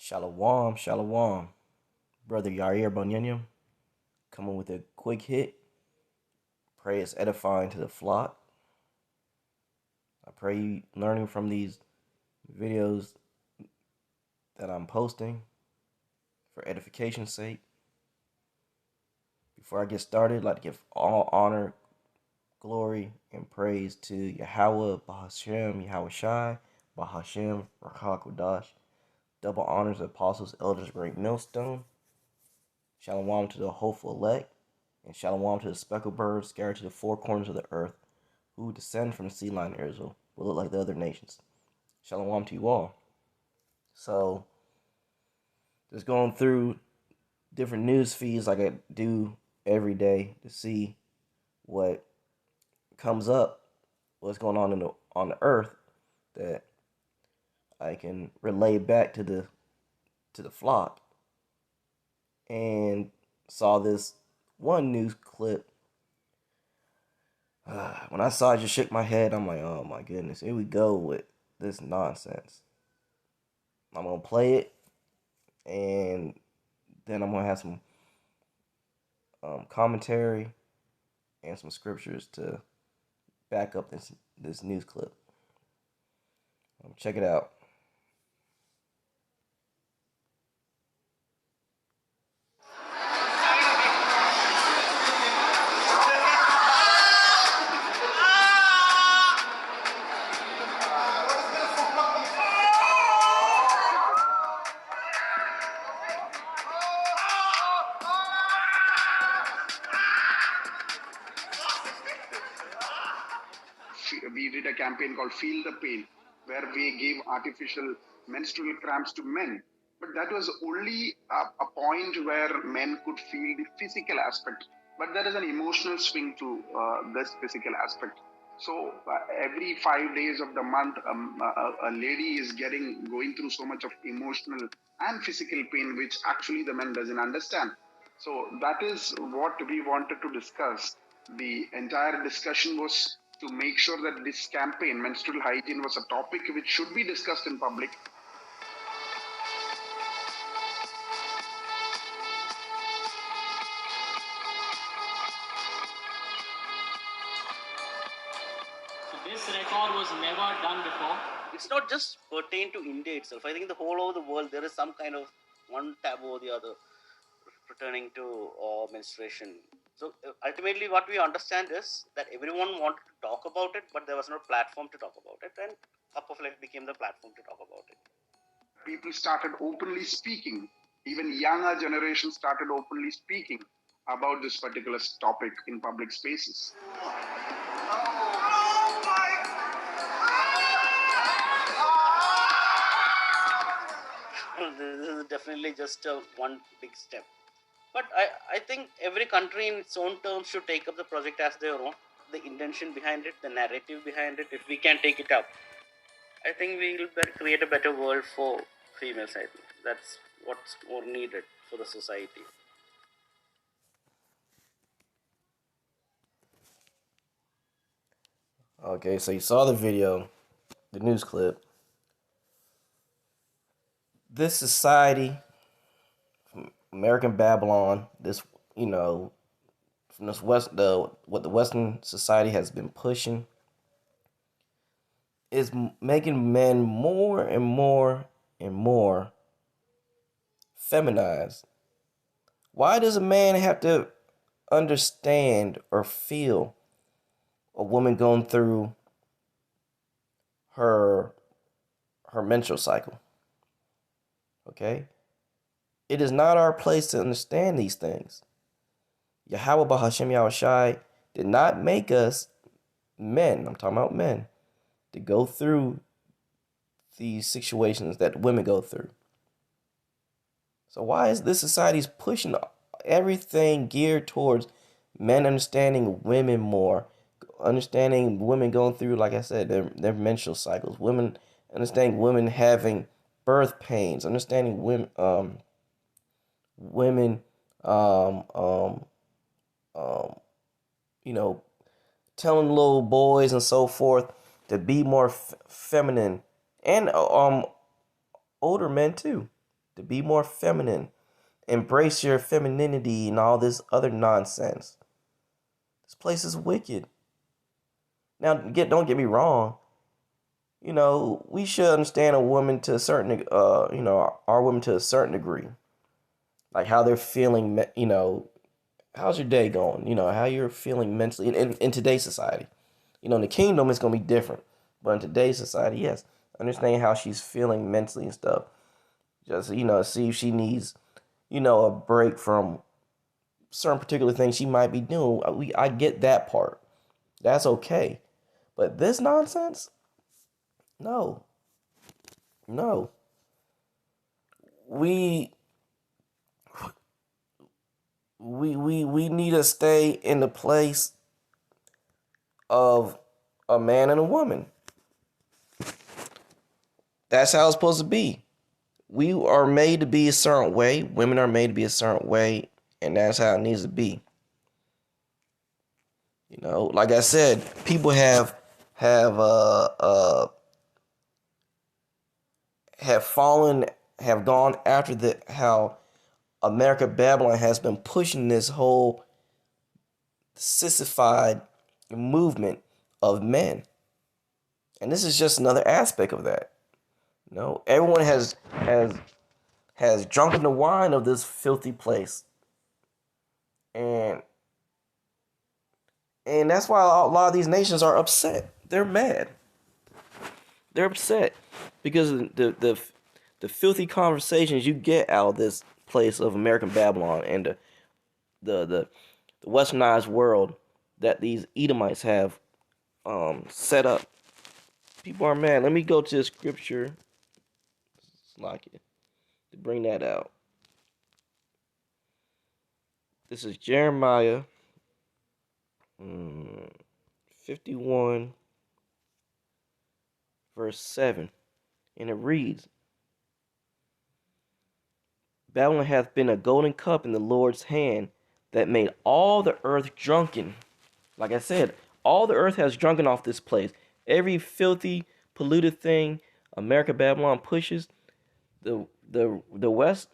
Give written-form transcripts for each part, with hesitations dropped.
Shalom, shalom. Brother Yair Bonyanyam coming with a quick hit. Pray it's edifying to the flock. I pray you learning from these videos that I'm posting for edification's sake. Before I get started, I'd like to give all honor, glory, and praise to Yahweh, Bahashem, Yahweh Shai, Bahashem, Rakha Kodash. Double honors to apostles, elders, great millstone. Shalom to the hopeful elect, and shalom to the speckled birds scattered to the four corners of the earth, who descend from the sea line of Israel, will look like the other nations. Shalom to you all. So, just going through different news feeds like I do every day to see what comes up, what's going on on the earth that I can relay back to the flock, and saw this one news clip. When I saw it, I just shook my head. I'm like, oh my goodness, here we go with this nonsense. I'm gonna play it, and then I'm gonna have some commentary and some scriptures to back up this news clip. Check it out. We did a campaign called Feel the Pain, where we gave artificial menstrual cramps to men. But that was only a point where men could feel the physical aspect. But there is an emotional swing to this physical aspect. So every 5 days of the month, a lady is going through so much of emotional and physical pain, which actually the men doesn't understand. So that is what we wanted to discuss. The entire discussion was to make sure that this campaign, menstrual hygiene, was a topic which should be discussed in public. So this record was never done before. It's not just pertain to India itself. I think in the whole over the world there is some kind of one taboo or the other pertaining to menstruation. So ultimately what we understand is that everyone wanted to talk about it, but there was no platform to talk about it, and Cup of Life became the platform to talk about it. People started openly speaking. Even younger generation started openly speaking about this particular topic in public spaces. This is definitely just one big step. But I think every country in its own terms should take up the project as their own. The intention behind it, the narrative behind it, if we can take it up, I think we will create a better world for females. I think that's what's more needed for the society. Okay, so you saw the video, the news clip. This society, American Babylon, this, from this what the Western society has been pushing, is making men more and more and more feminized. Why does a man have to understand or feel a woman going through her menstrual cycle? Okay? It is not our place to understand these things. Yahweh Bahashem Yahweh Shai did not make us men, I'm talking about men, to go through these situations that women go through. So why is this society's pushing everything geared towards men understanding women more, understanding women going through, like I said, their menstrual cycles, women understanding women having birth pains, understanding women telling little boys and so forth to be more feminine, and older men too, to be more feminine, embrace your femininity and all this other nonsense. This place is wicked. Now, don't get me wrong. You know, we should understand a woman to a certain, our women to a certain degree. Like how they're feeling, how's your day going? How you're feeling mentally in today's society. In the kingdom, it's going to be different. But in today's society, yes. Understand how she's feeling mentally and stuff. Just, see if she needs, a break from certain particular things she might be doing. I get that part. That's okay. But this nonsense? No. We need to stay in the place of a man and a woman. That's how it's supposed to be. We are made to be a certain way. Women are made to be a certain way, and that's how it needs to be. Like I said, people have gone after how America Babylon has been pushing this whole sissified movement of men. And this is just another aspect of that. Everyone has drunken the wine of this filthy place. And that's why a lot of these nations are upset. They're mad. They're upset because the filthy conversations you get out of this place of American Babylon and the westernized world that these Edomites have set up. People are mad. Let me go to the scripture. Like it to bring that out. This is Jeremiah 51 verse 7, and it reads, Babylon hath been a golden cup in the Lord's hand that made all the earth drunken. Like I said, all the earth has drunken off this place. Every filthy, polluted thing America Babylon pushes, the rest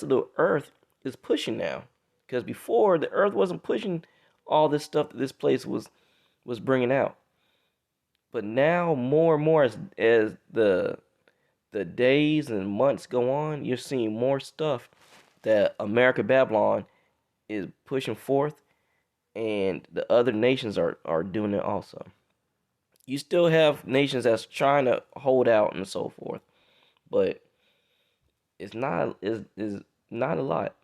of the earth is pushing now. Because before, the earth wasn't pushing all this stuff that this place was bringing out. But now, more and more as the days and months go on, you're seeing more stuff that America Babylon is pushing forth, and the other nations are doing it also. You still have nations that's trying to hold out and so forth, but it's not a lot.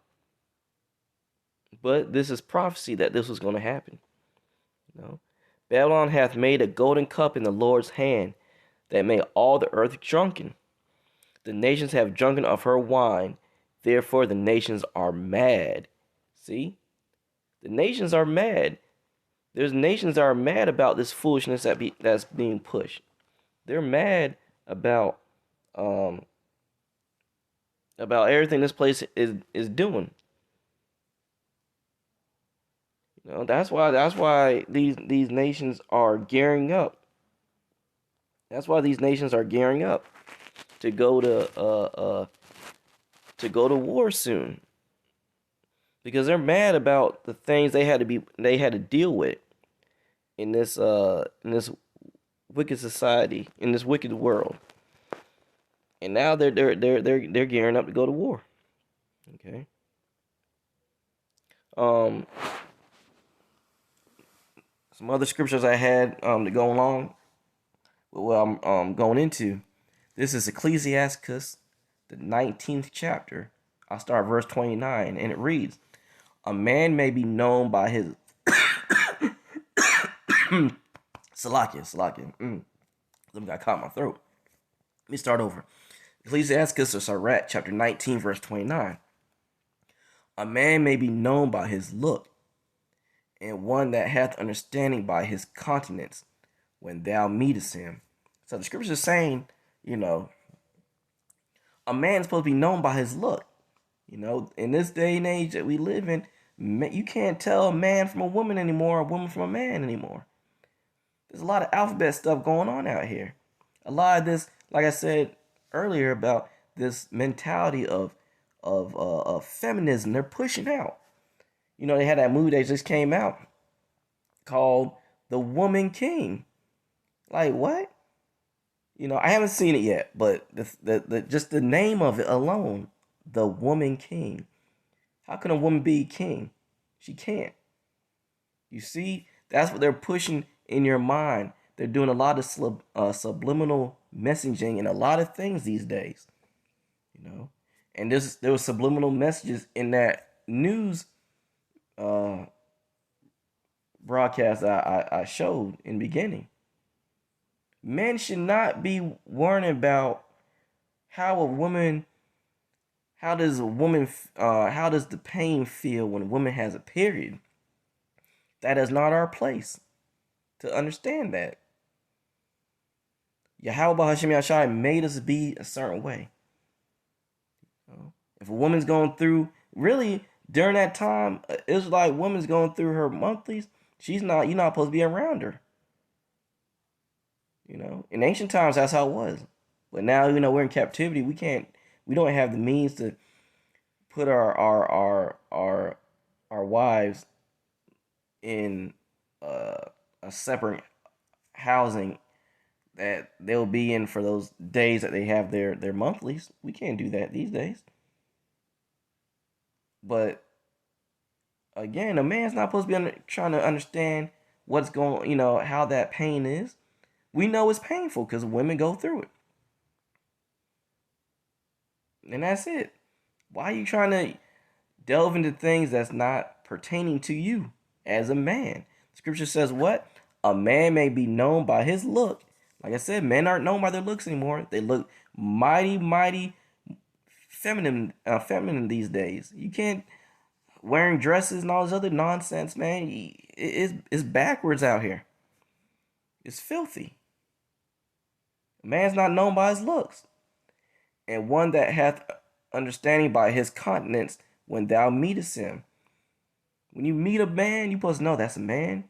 But this is prophecy that this was going to happen. Babylon hath made a golden cup in the Lord's hand that made all the earth drunken. The nations have drunken of her wine, therefore the nations are mad. See? The nations are mad. There's nations that are mad about this foolishness that's being pushed. They're mad about everything this place is doing. That's why these nations are gearing up. That's why these nations are gearing up to go to war soon. Because they're mad about the things they had to deal with in this wicked society, in this wicked world. And now they're gearing up to go to war. Okay. Some other scriptures I had to go along with what I'm going into. This is Ecclesiasticus, the 19th chapter. I'll start verse 29, and it reads, A man may be known by his Salakia. Let me got caught in my throat. Let me start over. Ecclesiasticus or Sirach, chapter 19, verse 29. A man may be known by his look, and one that hath understanding by his countenance when thou meetest him. So the scripture is saying, a man's supposed to be known by his look. In this day and age that we live in, you can't tell a man from a woman anymore, a woman from a man anymore. There's a lot of alphabet stuff going on out here. A lot of this, like I said earlier, about this mentality of feminism they're pushing out. You know, they had that movie that just came out called The Woman King. Like what? You know, I haven't seen it yet, but the just the name of it alone, The Woman King. How can a woman be king? She can't. You see, that's what they're pushing in your mind. They're doing a lot of subliminal messaging and a lot of things these days. You know, and there was subliminal messages in that news uh, broadcast I showed in the beginning. Men should not be worrying about how a woman, how does a woman, how does the pain feel when a woman has a period. That is not our place to understand that. Yahweh Hashem Yashai made us be a certain way. If a woman's going through, really during that time, Israelite woman's going through her monthlies, you're not supposed to be around her. You know, in ancient times that's how it was. But now, you know, we're in captivity. We don't have the means to put our wives in a separate housing that they'll be in for those days that they have their monthlies. We can't do that these days. But again, a man's not supposed to be trying to understand what's going, you know, how that pain is. We know it's painful because women go through it. And that's it. Why are you trying to delve into things that's not pertaining to you as a man? Scripture says what? A man may be known by his look. Like I said, men aren't known by their looks anymore. They look mighty feminine these days. You can't wearing dresses and all this other nonsense, man. It's backwards out here. It's filthy. A man's not known by his looks, and one that hath understanding by his countenance when thou meetest him. When you meet a man, you supposed to know that's a man.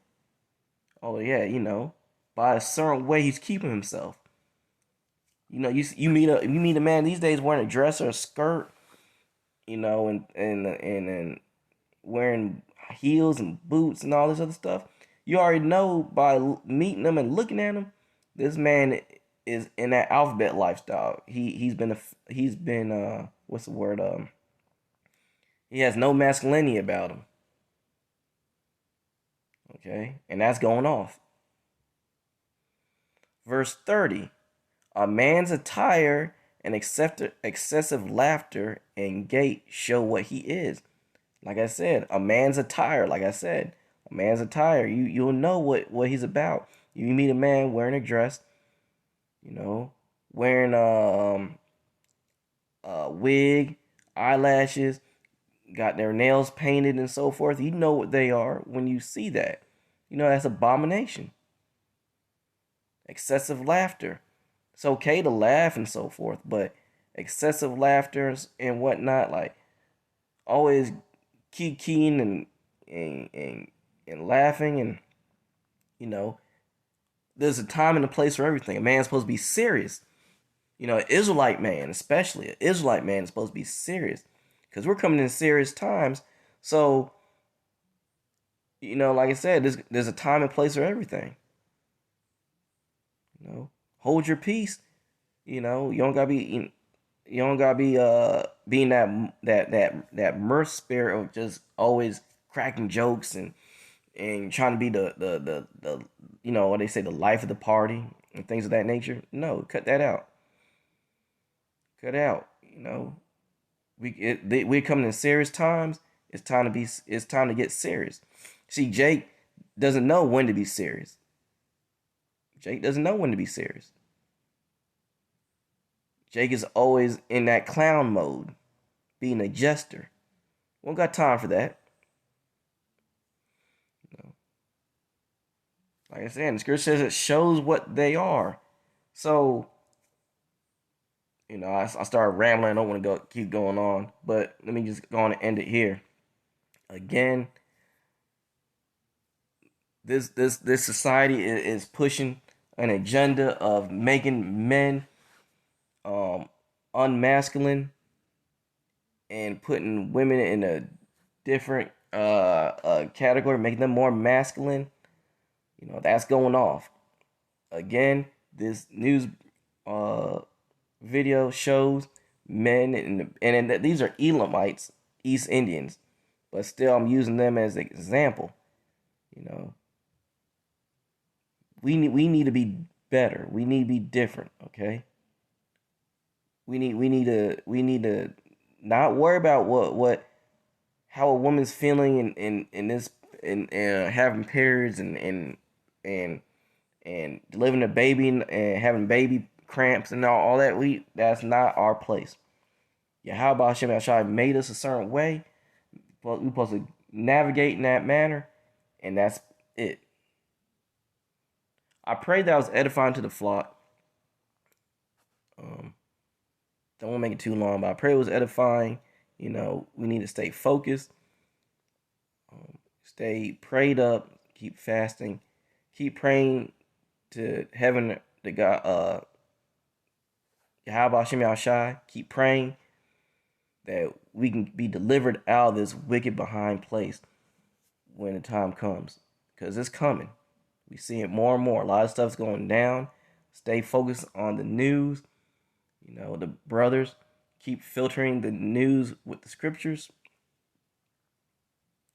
Oh yeah, you know, by a certain way he's keeping himself. You know, you meet a man these days wearing a dress or a skirt, you know, and wearing heels and boots and all this other stuff. You already know by meeting them and looking at him, this man is in that alphabet lifestyle. He's been what's the word? He has no masculinity about him. Okay, and that's going off. Verse 30. A man's attire and excessive laughter and gait show what he is. Like I said, a man's attire, you'll know what he's about. You meet a man wearing a dress, you know, wearing a wig, eyelashes, got their nails painted and so forth. You know what they are when you see that. You know that's abomination. Excessive laughter. It's okay to laugh and so forth, but excessive laughter and whatnot, like always keying and laughing, and you know, there's a time and a place for everything. A man's supposed to be serious. You know, an Israelite man, especially an Israelite man, is supposed to be serious because we're coming in serious times. So, you know, like I said, there's a time and place for everything. You know, hold your peace. You know, you don't gotta be being that mirth spirit of just always cracking jokes and trying to be the you know what they say, the life of the party and things of that nature. No, cut that out. Cut out. You know, we're coming in serious times. It's time to get serious. See, Jake doesn't know when to be serious. Jake doesn't know when to be serious. Jake is always in that clown mode, being a jester. We don't got time for that. No. Like I said, the scripture says it shows what they are. So, you know, I started rambling. I don't want to keep going on, but let me just go on and end it here. Again, this society is pushing an agenda of making men unmasculine and putting women in a different category, making them more masculine, that's going off. Again, this news video shows men and these are Elamites, East Indians, but still I'm using them as an example. We need to be better. We need to be different, okay? We need to not worry about what how a woman's feeling in this in having periods and delivering a baby and having baby cramps and all that. That's not our place. Yahweh Hashem Yahshua made us a certain way. We're supposed to navigate in that manner, and that's it. I pray that I was edifying to the flock. Don't want to make it too long, but I pray it was edifying. We need to stay focused, stay prayed up, keep fasting, keep praying to heaven, to God, Yahweh Hashem Yahshai. Keep praying that we can be delivered out of this wicked behind place when the time comes, because it's coming. We see it more and more. A lot of stuff's going down. Stay focused on the news. The brothers keep filtering the news with the scriptures.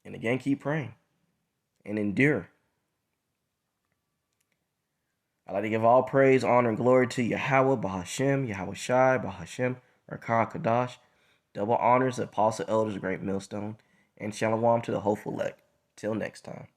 And again, keep praying and endure. I'd like to give all praise, honor, and glory to Yahweh, Bahashem, Yahweh Shai, Bahashem, Rakah Kadash. Double honors to apostle elders, great millstone, and shalom to the hopeful elect. Till next time.